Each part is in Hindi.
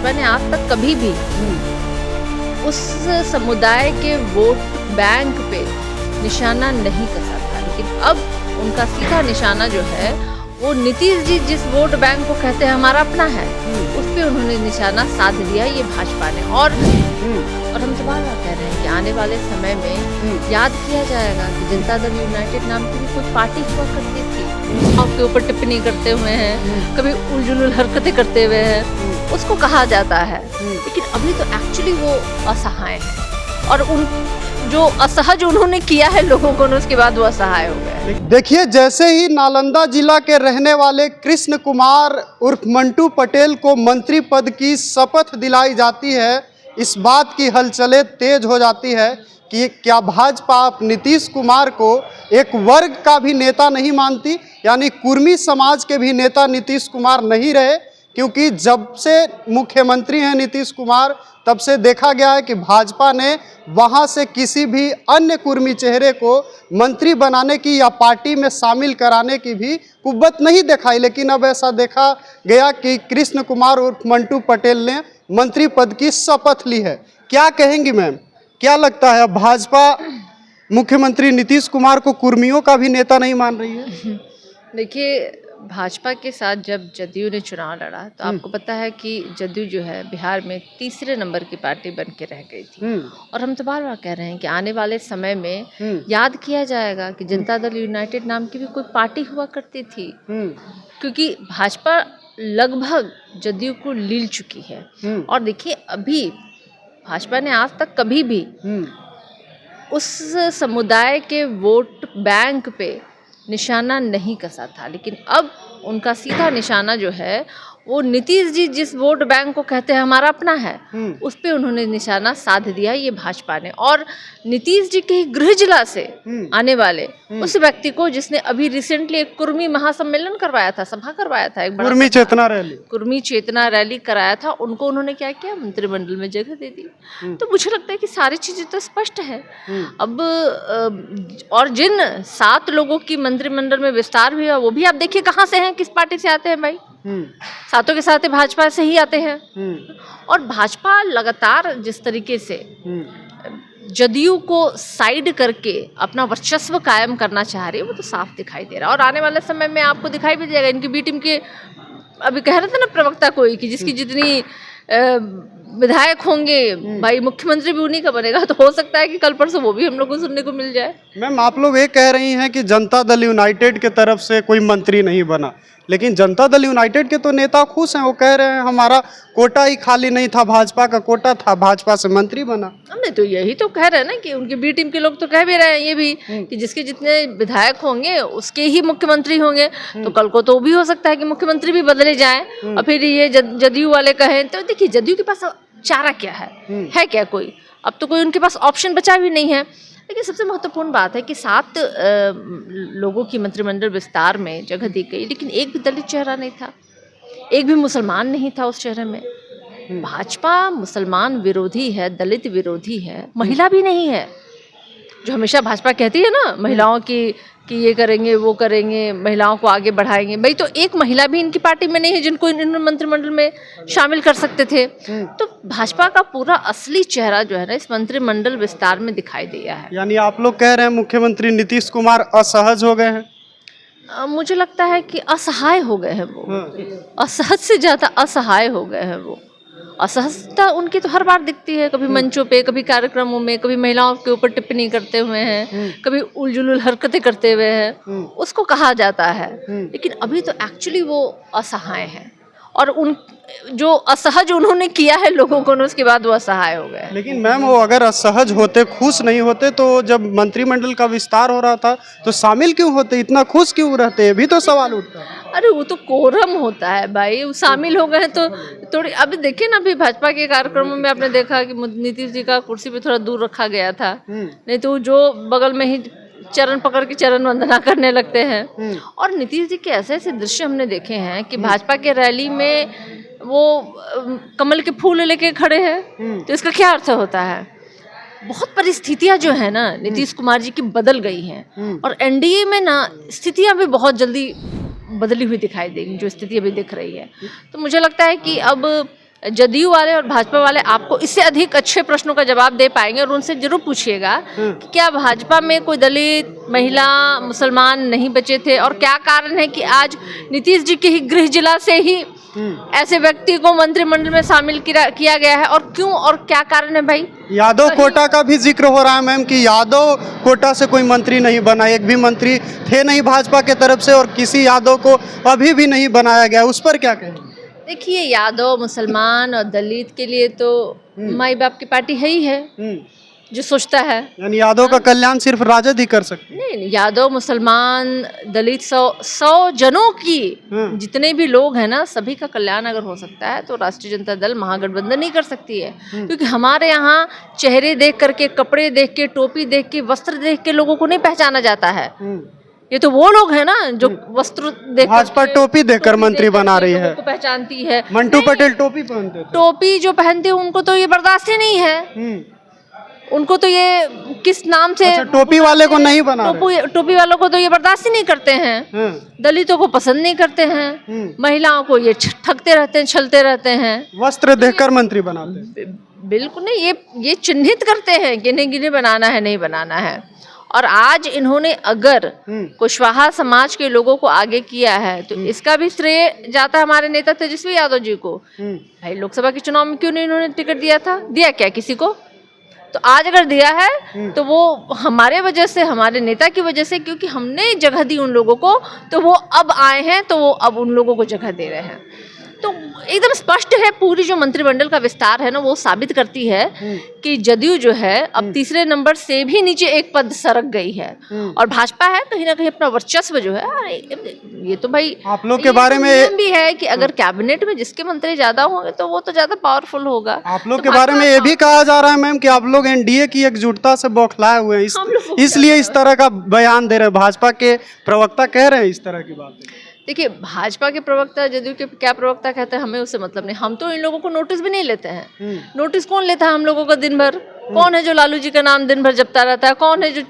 भाजपा ने आज तक कभी भी उस समुदाय के वोट बैंक पे निशाना नहीं कसा था, लेकिन अब उनका सीधा निशाना जो है वो नीतीश जी जिस वोट बैंक को कहते हैं हमारा अपना है, उस पे उन्होंने निशाना साध दिया ये भाजपा ने। और हम तो बार बार कह रहे हैं कि आने वाले समय में याद किया जाएगा कि जनता दल यूनाइटेड नाम की भी कोई पार्टी हुआ करती थी, आपके ऊपर टिप्पणी करते हुए हैं, कभी उलझुल हरकतें करते हुए हैं, उसको कहा जाता है। लेकिन अभी तो एक्चुअली वो असहाय है, और उन जो असहज उन्होंने किया है लोगों को, उसके बाद वो असहाय हो गए। देखिए, जैसे ही नालंदा जिला के रहने वाले कृष्ण कुमार उर्फ मंटू पटेल को मंत्री पद की शपथ दिलाई जाती है, इस बात की हलचलें तेज हो जाती है कि क्या भाजपा नीतीश कुमार को एक वर्ग का भी नेता नहीं मानती, यानी कुर्मी समाज के भी नेता नीतीश कुमार नहीं रहे। क्योंकि जब से मुख्यमंत्री हैं नीतीश कुमार, तब से देखा गया है कि भाजपा ने वहां से किसी भी अन्य कुर्मी चेहरे को मंत्री बनाने की या पार्टी में शामिल कराने की भी कुव्वत नहीं दिखाई। लेकिन अब ऐसा देखा गया कि कृष्ण कुमार उर्फ मंटू पटेल ने मंत्री पद की शपथ ली है। क्या कहेंगी मैम, क्या लगता है भाजपा मुख्यमंत्री नीतीश कुमार को कुर्मियों का भी नेता नहीं मान रही है? देखिए, भाजपा के साथ जब जदयू ने चुनाव लड़ा तो आपको पता है कि जदयू जो है बिहार में तीसरे नंबर की पार्टी बन के रह गई थी। और हम तो बार बार कह रहे हैं कि आने वाले समय में याद किया जाएगा कि जनता दल यूनाइटेड नाम की भी कोई पार्टी हुआ करती थी, क्योंकि भाजपा लगभग जदयू को लील चुकी है। और देखिए, अभी भाजपा ने आज तक कभी भी उस समुदाय के वोट बैंक पे निशाना नहीं कसा था, लेकिन अब उनका सीधा निशाना जो है वो नीतीश जी जिस वोट बैंक को कहते हैं हमारा अपना है, उस पे उन्होंने निशाना साध दिया ये भाजपा ने। और नीतीश जी के गृह जिला से आने वाले उस व्यक्ति को, जिसने अभी रिसेंटली एक कुर्मी महासम्मेलन करवाया था, सभा करवाया था, एक कुर्मी चेतना रैली कराया था, उनको उन्होंने क्या किया, मंत्रिमंडल में जगह दे दी। तो मुझे लगता है कि सारी चीजें तो स्पष्ट है। अब और जिन 7 लोगों की मंत्रिमंडल में विस्तार हुआ, वो भी आप देखिए कहाँ से हैं, किस पार्टी से आते हैं भाई, सातों के साथ भाजपा से ही आते हैं। और भाजपा लगातार जिस तरीके से जदयू को साइड करके अपना वर्चस्व कायम करना चाह रही है, वो तो साफ दिखाई दे रहा है। और आने वाले समय में आपको दिखाई भी देगा। इनकी बी टीम के अभी कह रहे थे ना प्रवक्ता कोई कि जिसकी जितनी विधायक होंगे भाई, मुख्यमंत्री भी उन्हीं का बनेगा। तो हो सकता है कि कल परसों वो भी हम लोग को सुनने को मिल जाए। मैम, आप लोग ये कह रही हैं कि जनता दल यूनाइटेड के तरफ से कोई मंत्री नहीं बना, लेकिन जनता दल यूनाइटेड के तो नेता खुश हैं। वो कह रहे हैं हमारा कोटा ही खाली नहीं था, भाजपा का कोटा था, भाजपा से मंत्री बना। हमने तो यही तो कह रहे हैं ना कि उनकी बी टीम के लोग तो कह भी रहे हैं ये भी कि जिसके जितने विधायक होंगे उसके ही मुख्यमंत्री होंगे। तो कल को तो भी हो सकता है कि मुख्यमंत्री भी बदले जाए और फिर ये जदयू वाले कहें। तो देखिए, जदयू के पास चारा क्या है क्या कोई? अब तो कोई उनके पास ऑप्शन बचा भी नहीं है। लेकिन सबसे महत्वपूर्ण बात है कि 7 लोगों की मंत्रिमंडल विस्तार में जगह दी गई, लेकिन एक भी दलित चेहरा नहीं था, एक भी मुसलमान नहीं था उस चेहरे में। भाजपा मुसलमान विरोधी है, दलित विरोधी है, महिला भी नहीं है। जो हमेशा भाजपा कहती है ना महिलाओं की कि ये करेंगे वो करेंगे, महिलाओं को आगे बढ़ाएंगे, भाई तो एक महिला भी इनकी पार्टी में नहीं है जिनको इन मंत्रिमंडल में शामिल कर सकते थे। तो भाजपा का पूरा असली चेहरा जो है ना इस मंत्रिमंडल विस्तार में दिखाई दिया है। यानी आप लोग कह रहे हैं मुख्यमंत्री नीतीश कुमार असहज हो गए हैं? मुझे लगता है कि असहाय हो गए हैं वो, असहज से ज्यादा असहाय हो गए हैं वो। असहजता उनकी तो हर बार दिखती है, कभी मंचों पे, कभी कार्यक्रमों में, कभी महिलाओं के ऊपर टिप्पणी करते हुए हैं, कभी उलझुल हरकतें करते हुए हैं, उसको कहा जाता है। लेकिन अभी तो एक्चुअली वो असहाय है, और उन जो असहज उन्होंने किया है लोगों को, उसके बाद वो असहाय हो गए। लेकिन मैम, वो अगर असहज होते, खुश नहीं होते, तो जब मंत्रिमंडल का विस्तार हो रहा था तो शामिल क्यों होते, इतना खुश क्यों रहते, भी तो सवाल उठता है। अरे वो तो कोरम होता है भाई, वो शामिल हो गए तो थोड़ी। अभी देखिए ना, अभी भाजपा के कार्यक्रमों में आपने देखा कि नीतीश जी का कुर्सी पे थोड़ा दूर रखा गया था, नहीं तो जो बगल में ही चरण पकड़ के चरण वंदना करने लगते हैं। और नीतीश जी के ऐसे ऐसे दृश्य हमने देखे हैं कि भाजपा के रैली में वो कमल के फूल लेके खड़े हैं, तो इसका क्या अर्थ होता है? बहुत परिस्थितियां जो है ना नीतीश कुमार जी की बदल गई हैं, और एनडीए में ना स्थितियां भी बहुत जल्दी बदली हुई दिखाई देंगी, जो स्थिति अभी दिख रही है। तो मुझे लगता है कि अब जदयू वाले और भाजपा वाले आपको इससे अधिक अच्छे प्रश्नों का जवाब दे पाएंगे, और उनसे जरूर पूछिएगा कि क्या भाजपा में कोई दलित, महिला, मुसलमान नहीं बचे थे, और क्या कारण है कि आज नीतीश जी के ही गृह जिला से ही ऐसे व्यक्ति को मंत्रिमंडल में शामिल किया गया है, और क्यों और क्या कारण है भाई? यादव कोटा का भी जिक्र हो रहा है मैम कि यादव कोटा से कोई मंत्री नहीं बना, एक भी मंत्री थे नहीं भाजपा के तरफ से, और किसी यादव को अभी भी नहीं बनाया गया, उस पर क्या कहें? देखिए, यादव, मुसलमान और दलित के लिए तो माई बाप की पार्टी है ही है जो सोचता है। यानी यादव का कल्याण सिर्फ राजद ही कर सकते? नहीं, यादव, मुसलमान, दलित, सौ जनों की जितने भी लोग हैं ना, सभी का कल्याण अगर हो सकता है तो राष्ट्रीय जनता दल महागठबंधन नहीं कर सकती है। क्योंकि हमारे यहाँ चेहरे देख करके, कपड़े देख के, टोपी देख के, वस्त्र देख के लोगों को नहीं पहचाना जाता है। ये तो वो लोग हैं ना जो वस्त्र देख, भाजपा टोपी देखकर मंत्री बना रही है, पहचानती है। मंटू पटेल टोपी पहनते थे। टोपी जो पहनते हैं उनको तो ये बर्दाश्त ही नहीं है। उनको तो ये किस नाम से, अच्छा, टोपी वाले को नहीं बना रहे? टोपी वालों को तो ये बर्दाश्त ही नहीं करते हैं। दलितों को पसंद नहीं करते हैं, महिलाओं को ये ठगते रहते हैं, छलते रहते हैं। वस्त्र देखकर मंत्री बनाते हैं? बिल्कुल नहीं, ये चिन्हित करते हैं कि नहीं, गिने बनाना है, नहीं बनाना है। और आज इन्होंने अगर कुशवाहा समाज के लोगों को आगे किया है तो इसका भी श्रेय जाता है हमारे नेता तेजस्वी यादव जी को। भाई, लोकसभा के चुनाव में क्यों नहीं इन्होंने टिकट दिया था? दिया क्या किसी को? तो आज अगर दिया है तो वो हमारे वजह से, हमारे नेता की वजह से, क्योंकि हमने जगह दी उन लोगों को, तो वो अब आए हैं, तो वो अब उन लोगों को जगह दे रहे हैं। तो एकदम स्पष्ट है, पूरी जो मंत्रिमंडल का विस्तार है ना, वो साबित करती है कि जदयू जो है अब तीसरे नंबर से भी नीचे एक पद सरक गई है, और भाजपा है कहीं ना कहीं अपना वर्चस्व जो है, ये तो भाई आप लोग के बारे में भी है कि अगर कैबिनेट में जिसके मंत्री ज्यादा होंगे तो वो तो ज्यादा पावरफुल होगा। आप लोग के बारे में ये भी कहा जा रहा है मैम कि आप लोग एनडीए की एकजुटता से बौखलाए हुए हैं, इसलिए इस तरह का बयान दे रहे हैं। भाजपा के प्रवक्ता कह रहे हैं इस तरह की बातें। देखिए, भाजपा के प्रवक्ता, जदयू के क्या प्रवक्ता कहते हैं, हमें उससे मतलब नहीं। हम तो इन लोगों को नोटिस भी नहीं लेते हैं। नोटिस कौन लेता है हम लोगों का दिन भर? कौन है जो लालू जी का नाम दिन भर जपता रहता है? कौन है जो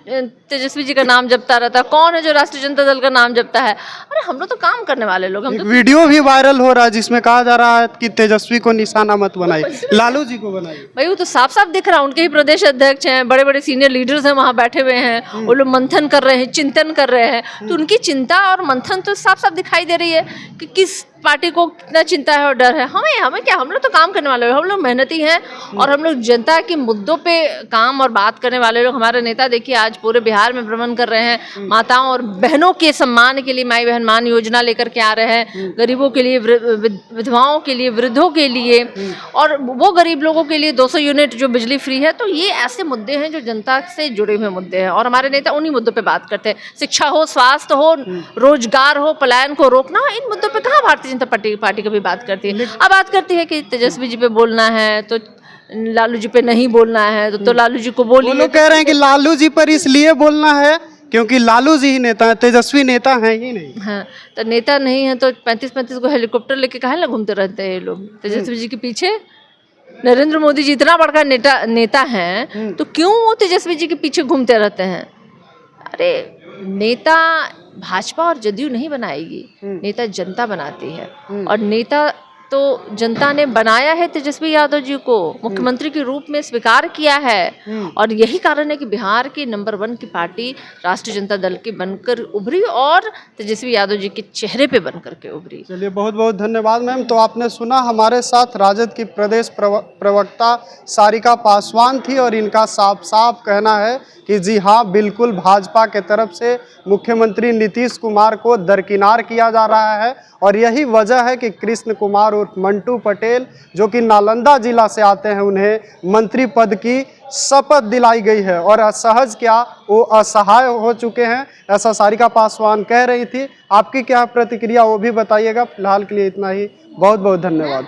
तेजस्वी जी का नाम जपता रहता है? कौन है जो राष्ट्रीय जनता दल का नाम जपता है? अरे हम लोग तो काम करने वाले लोग। हम तो वीडियो भी वायरल हो रहा है जिसमें कहा जा रहा है कि तेजस्वी को निशाना मत बनाइए, लालू जी को बनाइए। भाई, वो तो साफ साफ दिख रहा है, उनके ही प्रदेश अध्यक्ष हैं, बड़े बड़े सीनियर लीडर्स हैं, वहाँ बैठे हुए हैं, वो लोग मंथन कर रहे हैं, चिंतन कर रहे हैं। तो उनकी चिंता और मंथन तो साफ साफ दिखाई दे रही है कि किस पार्टी को कितना चिंता है और डर है। हमें क्या, हम लोग तो काम करने वाले लोग, हम लोग मेहनती हैं, और हम लोग जनता के मुद्दों पे काम और बात करने वाले लोग। हमारे नेता देखिए आज पूरे बिहार में भ्रमण कर रहे हैं, माताओं और बहनों के सम्मान के लिए माई बहन मान योजना लेकर के आ रहे हैं, गरीबों के लिए, विधवाओं के लिए, वृद्धों के लिए, और वो गरीब लोगों के लिए 200 यूनिट जो बिजली फ्री है। तो ये ऐसे मुद्दे हैं जो जनता से जुड़े हुए मुद्दे हैं, और हमारे नेता उन्हीं मुद्दों पे बात करते हैं। शिक्षा हो, स्वास्थ्य हो, रोजगार हो, पलायन को रोकना हो, इन मुद्दों पे कहाँ भारतीय जनता पार्टी कभी बात करती है। अब बात करती है कि तेजस्वी जी पे बोलना है तो लालू जी पे नहीं बोलना है, तो लालू जी को बोलिए। वो लोग कह रहे हैं कि लालू जी पर इसलिए बोलना है क्योंकि लालू जी ही नेता है, तेजस्वी नेता है ही नहीं। हाँ, तो नेता नहीं है तो 35-35 को हेलीकॉप्टर लेके काहे ना घूमते रहते हैं ये लोग तेजस्वी जी के पीछे? नरेंद्र मोदी जी इतना बड़ा नेता हैं, तो क्यों वो तेजस्वी जी के पीछे घूमते रहते हैं? अरे, नेता भाजपा और जदयू नहीं बनाएगी, नेता जनता बनाती है, और नेता तो जनता ने बनाया है तेजस्वी यादव जी को, मुख्यमंत्री के रूप में स्वीकार किया है, और यही कारण है कि बिहार की नंबर 1 की पार्टी राष्ट्रीय जनता दल की बनकर उभरी और तेजस्वी यादव जी के चेहरे पे बनकर के उभरी। चलिए, बहुत बहुत धन्यवाद मैम। तो आपने सुना, हमारे साथ राजद की प्रदेश प्रवक्ता सारिका पासवान थी, और इनका साफ साफ कहना है कि जी हाँ, बिल्कुल भाजपा के तरफ से मुख्यमंत्री नीतीश कुमार को दरकिनार किया जा रहा है, और यही वजह है कि कृष्ण कुमार उर्फ मंटू पटेल, जो कि नालंदा जिला से आते हैं, उन्हें मंत्री पद की शपथ दिलाई गई है, और असहज क्या, वो असहाय हो चुके हैं, ऐसा सारिका पासवान कह रही थी। आपकी क्या प्रतिक्रिया वो भी बताइएगा। फिलहाल के लिए इतना ही, बहुत बहुत धन्यवाद।